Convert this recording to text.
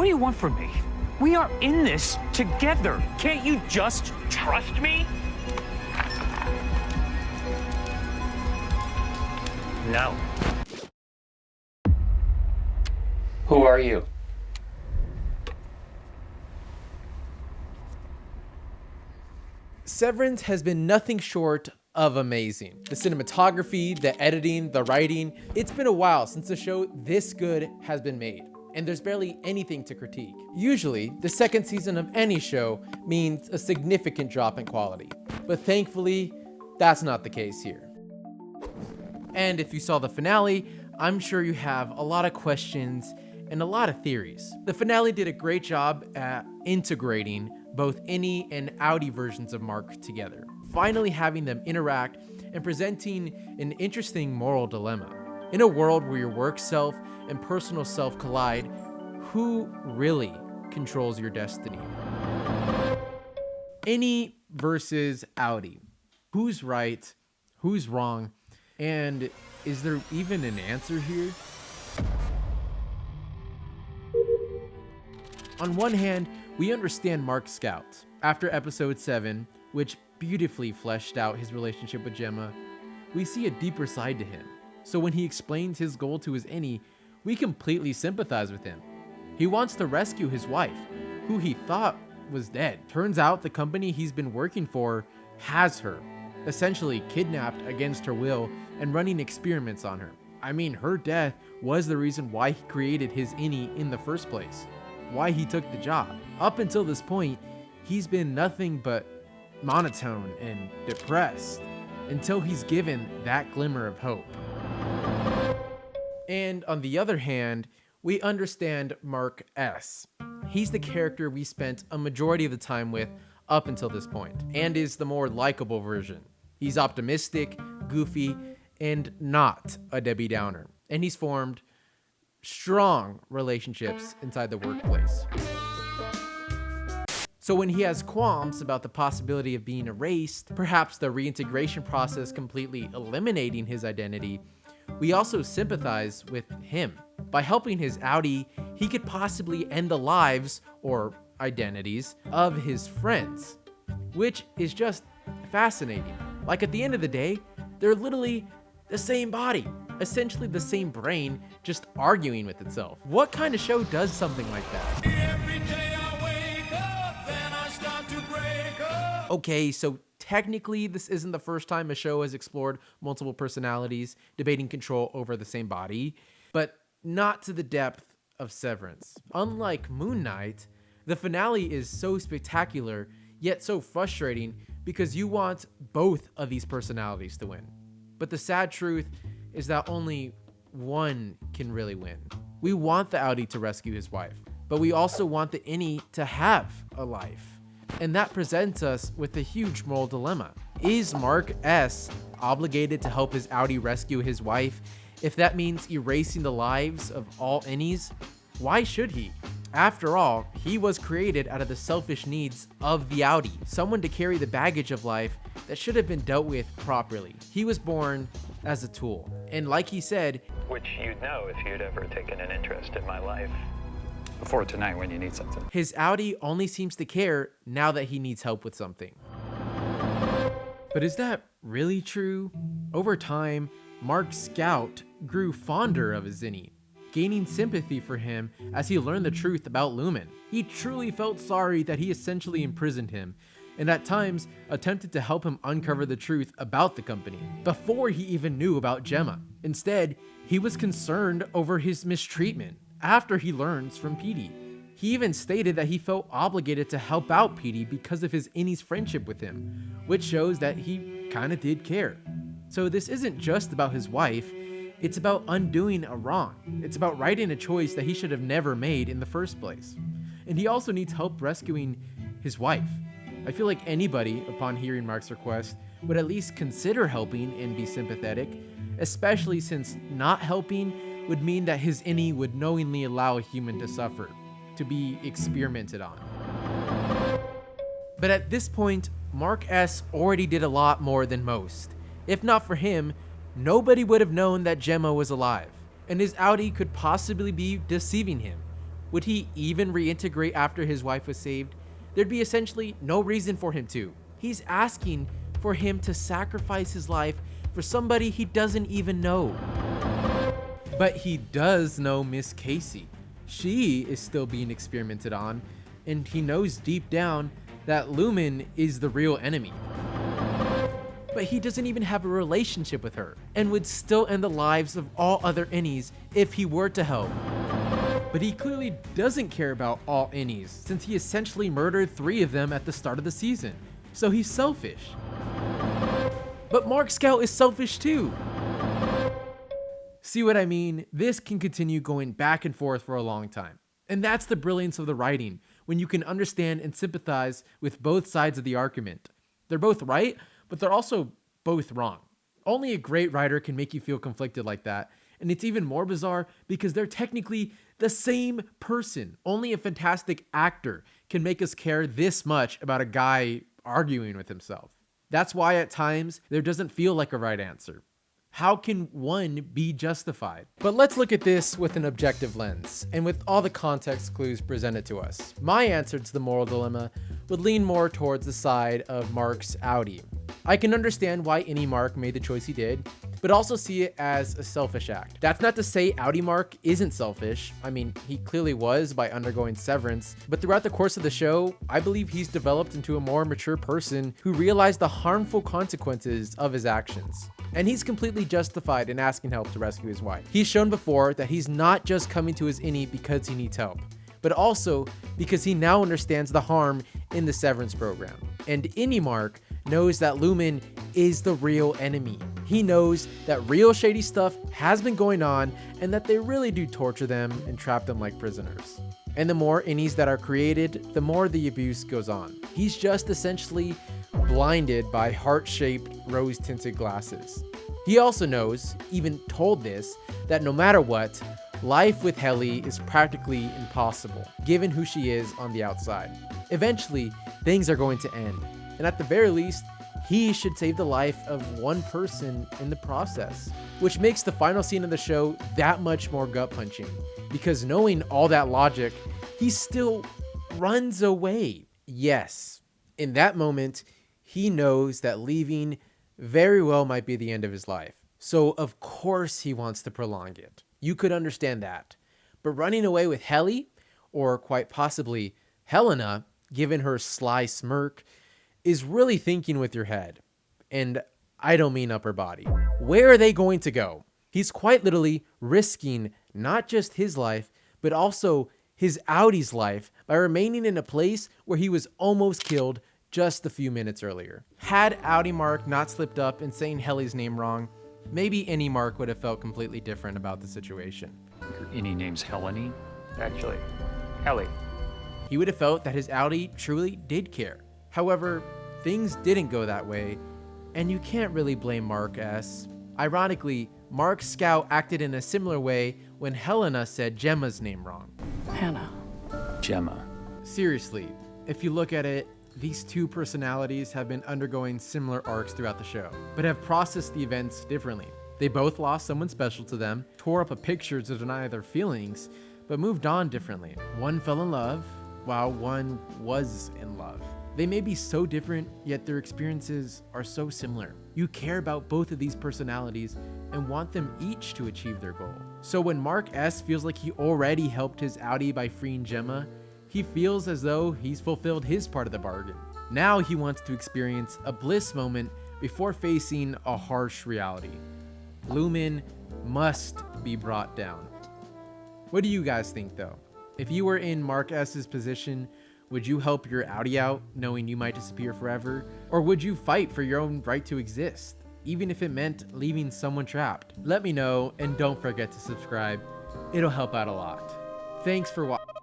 What do you want from me? We are in this together. Can't you just trust me? No. Who are you? Severance has been nothing short of amazing. The cinematography, the editing, the writing. It's been a while since a show this good has been made, and there's barely anything to critique. Usually, the second season of any show means a significant drop in quality, but thankfully, that's not the case here. And if you saw the finale, I'm sure you have a lot of questions and a lot of theories. The finale did a great job at integrating both Innie and Outie versions of Mark together, finally having them interact and presenting an interesting moral dilemma. In a world where your work self and personal self collide, who really controls your destiny? Innie versus Outie. Who's right? Who's wrong? And is there even an answer here? On one hand, we understand Mark's scouts. After episode 7, which beautifully fleshed out his relationship with Gemma, we see a deeper side to him. So when he explains his goal to his Innie, we completely sympathize with him. He wants to rescue his wife, who he thought was dead. Turns out the company he's been working for has her, essentially kidnapped against her will and running experiments on her. I mean, her death was the reason why he created his Innie in the first place, why he took the job. Up until this point, he's been nothing but monotone and depressed until he's given that glimmer of hope. And on the other hand, we understand Mark S. He's the character we spent a majority of the time with up until this point, and is the more likable version. He's optimistic, goofy, and not a Debbie Downer. And he's formed strong relationships inside the workplace. So when he has qualms about the possibility of being erased, perhaps the reintegration process completely eliminating his identity, we also sympathize with him. By helping his Outie, he could possibly end the lives, or identities, of his friends, which is just fascinating. Like, at the end of the day, they're literally the same body, essentially the same brain, just arguing with itself. What kind of show does something like that? Every day I wake up, then I start to break up. Okay, so technically this isn't the first time a show has explored multiple personalities, debating control over the same body, but not to the depth of Severance. Unlike Moon Knight, the finale is so spectacular, yet so frustrating, because you want both of these personalities to win. But the sad truth is that only one can really win. We want the Outie to rescue his wife, but we also want the Innie to have a life. And that presents us with a huge moral dilemma. Is Mark S. obligated to help his Outie rescue his wife if that means erasing the lives of all Innies? Why should he? After all, he was created out of the selfish needs of the Outie, someone to carry the baggage of life that should have been dealt with properly. He was born as a tool, and like he said, which you'd know if you'd ever taken an interest in my life before tonight when you need something. His Outie only seems to care now that he needs help with something. But is that really true? Over time, Mark Scout grew fonder of his Innie, gaining sympathy for him as he learned the truth about Lumen. He truly felt sorry that he essentially imprisoned him, and at times attempted to help him uncover the truth about the company before he even knew about Gemma. Instead, he was concerned over his mistreatment after he learns from Petey. He even stated that he felt obligated to help out Petey because of his Innie's friendship with him, which shows that he kinda did care. So this isn't just about his wife, it's about undoing a wrong. It's about righting a choice that he should have never made in the first place. And he also needs help rescuing his wife. I feel like anybody, upon hearing Mark's request, would at least consider helping and be sympathetic, especially since not helping would mean that his Innie would knowingly allow a human to suffer, to be experimented on. But at this point, Mark S. already did a lot more than most. If not for him, nobody would have known that Gemma was alive, and his Outie could possibly be deceiving him, Would he even reintegrate after his wife was saved? There'd be essentially no reason for him to. He's asking for him to sacrifice his life for somebody he doesn't even know. But he does know Miss Casey. She is still being experimented on, and he knows deep down that Lumen is the real enemy. But he doesn't even have a relationship with her, and would still end the lives of all other Innies if he were to help. But he clearly doesn't care about all Innies, since he essentially murdered 3 of them at the start of the season. So he's selfish. But Mark Scout is selfish too. See what I mean? This can continue going back and forth for a long time. And that's the brilliance of the writing, when you can understand and sympathize with both sides of the argument. They're both right, but they're also both wrong. Only a great writer can make you feel conflicted like that, and it's even more bizarre because they're technically the same person. Only a fantastic actor can make us care this much about a guy arguing with himself. That's why at times there doesn't feel like a right answer. How can one be justified? But let's look at this with an objective lens, and with all the context clues presented to us. My answer to the moral dilemma would lean more towards the side of Mark's outie. I can understand why Innie Mark made the choice he did, but also see it as a selfish act. That's not to say outie Mark isn't selfish. I mean, he clearly was by undergoing Severance, but throughout the course of the show, I believe he's developed into a more mature person who realized the harmful consequences of his actions. And he's completely justified in asking help to rescue his wife. He's shown before that he's not just coming to his Innie because he needs help, but also because he now understands the harm in the Severance program. And Innie Mark knows that Lumen is the real enemy. He knows that real shady stuff has been going on and that they really do torture them and trap them like prisoners. And the more Innies that are created, the more the abuse goes on. He's just essentially blinded by heart-shaped, rose-tinted glasses. He also knows, even told this, that no matter what, life with Helly is practically impossible, given who she is on the outside. Eventually, things are going to end, and at the very least, he should save the life of one person in the process. Which makes the final scene of the show that much more gut-punching, because knowing all that logic, he still runs away. Yes, in that moment, he knows that leaving very well might be the end of his life. So of course he wants to prolong it. You could understand that. But running away with Helly, or quite possibly Helena, given her sly smirk, is really thinking with your head. And I don't mean upper body. Where are they going to go? He's quite literally risking not just his life, but also his Audie's life by remaining in a place where he was almost killed just a few minutes earlier. Had outie Mark not slipped up and saying Helly's name wrong, maybe Innie Mark would have felt completely different about the situation. Your Innie name's Helene? Actually, Helly. He would have felt that his outie truly did care. However, things didn't go that way, and you can't really blame Mark S. Ironically, Mark Scout acted in a similar way when Helena said Gemma's name wrong. Hannah. Gemma. Seriously, if you look at it, these two personalities have been undergoing similar arcs throughout the show, but have processed the events differently. They both lost someone special to them, tore up a picture to deny their feelings, but moved on differently. One fell in love, while one was in love. They may be so different, yet their experiences are so similar. You care about both of these personalities and want them each to achieve their goal. So when Mark S feels like he already helped his outie by freeing Gemma, he feels as though he's fulfilled his part of the bargain. Now he wants to experience a bliss moment before facing a harsh reality. Lumen must be brought down. What do you guys think though? If you were in Mark S's position, would you help your outie out knowing you might disappear forever? Or would you fight for your own right to exist, even if it meant leaving someone trapped? Let me know, and don't forget to subscribe. It'll help out a lot. Thanks for watching.